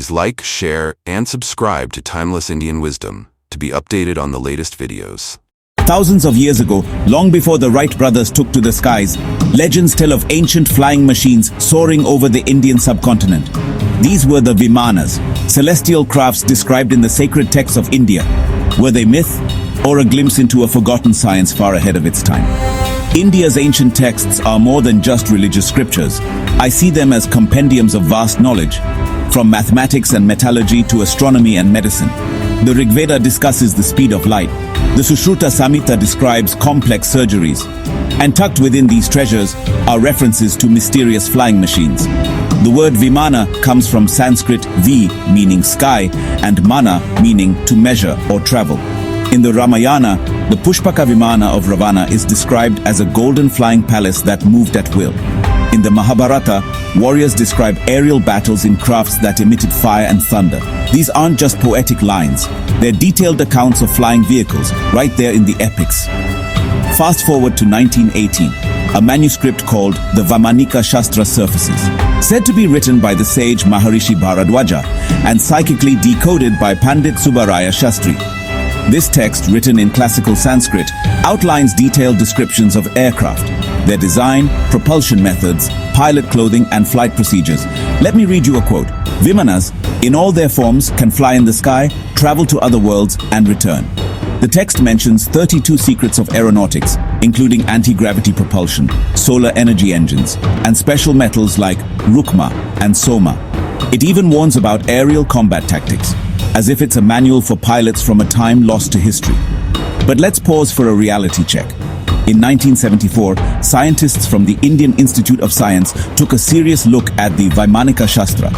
Please like, share, and subscribe to Timeless Indian Wisdom to be updated on the latest videos. Thousands of years ago, long before the Wright brothers took to the skies, legends tell of ancient flying machines soaring over the Indian subcontinent. These were the Vimanas, celestial crafts described in the sacred texts of India. Were they myth, or a glimpse into a forgotten science far ahead of its time? India's ancient texts are more than just religious scriptures. I see them as compendiums of vast knowledge, from mathematics and metallurgy to astronomy and medicine. The Rigveda discusses the speed of light. The Sushruta Samhita describes complex surgeries. And tucked within these treasures are references to mysterious flying machines. The word Vimana comes from Sanskrit V meaning sky and Mana meaning to measure or travel. In the Ramayana, the Pushpaka Vimana of Ravana is described as a golden flying palace that moved at will. In the Mahabharata, warriors describe aerial battles in crafts that emitted fire and thunder. These aren't just poetic lines, they're detailed accounts of flying vehicles, right there in the epics. Fast forward to 1918, a manuscript called the Vaimanika Shastra surfaces, said to be written by the sage Maharishi Bharadwaja and psychically decoded by Pandit Subbaraya Shastri. This text, written in classical Sanskrit, outlines detailed descriptions of aircraft, their design, propulsion methods, pilot clothing, and flight procedures. Let me read you a quote. Vimanas, in all their forms, can fly in the sky, travel to other worlds, and return. The text mentions 32 secrets of aeronautics, including anti-gravity propulsion, solar energy engines, and special metals like rukma and soma. It even warns about aerial combat tactics, as if it's a manual for pilots from a time lost to history. But let's pause for a reality check. In 1974, scientists from the Indian Institute of Science took a serious look at the Vaimanika Shastra.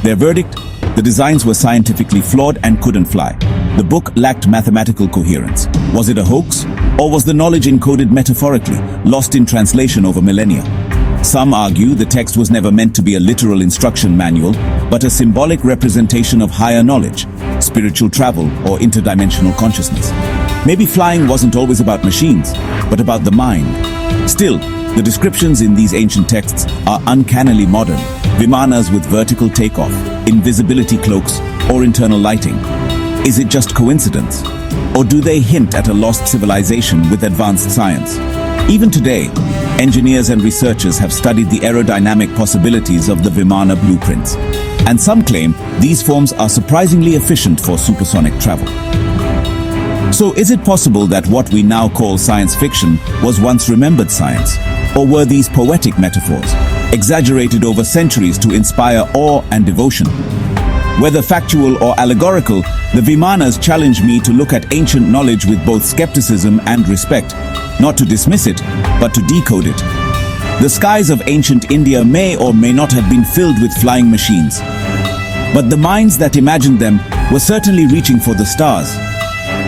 Their verdict? The designs were scientifically flawed and couldn't fly. The book lacked mathematical coherence. Was it a hoax? Or was the knowledge encoded metaphorically, lost in translation over millennia? Some argue the text was never meant to be a literal instruction manual, but a symbolic representation of higher knowledge, spiritual travel, or interdimensional consciousness. Maybe flying wasn't always about machines, but about the mind. Still, the descriptions in these ancient texts are uncannily modern. Vimanas with vertical takeoff, invisibility cloaks, or internal lighting. Is it just coincidence? Or do they hint at a lost civilization with advanced science? Even today, engineers and researchers have studied the aerodynamic possibilities of the Vimana blueprints. And some claim these forms are surprisingly efficient for supersonic travel. So is it possible that what we now call science fiction was once remembered science? Or were these poetic metaphors, exaggerated over centuries to inspire awe and devotion? Whether factual or allegorical, the Vimanas challenge me to look at ancient knowledge with both skepticism and respect, not to dismiss it, but to decode it. The skies of ancient India may or may not have been filled with flying machines, but the minds that imagined them were certainly reaching for the stars.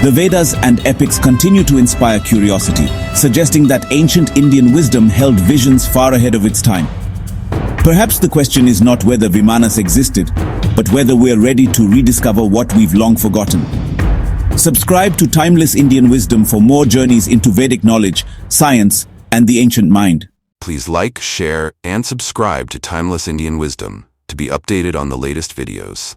The Vedas and epics continue to inspire curiosity, suggesting that ancient Indian wisdom held visions far ahead of its time. Perhaps the question is not whether Vimanas existed, but whether we're ready to rediscover what we've long forgotten. Subscribe to Timeless Indian Wisdom for more journeys into Vedic knowledge, science, and the ancient mind. Please like, share, and subscribe to Timeless Indian Wisdom to be updated on the latest videos.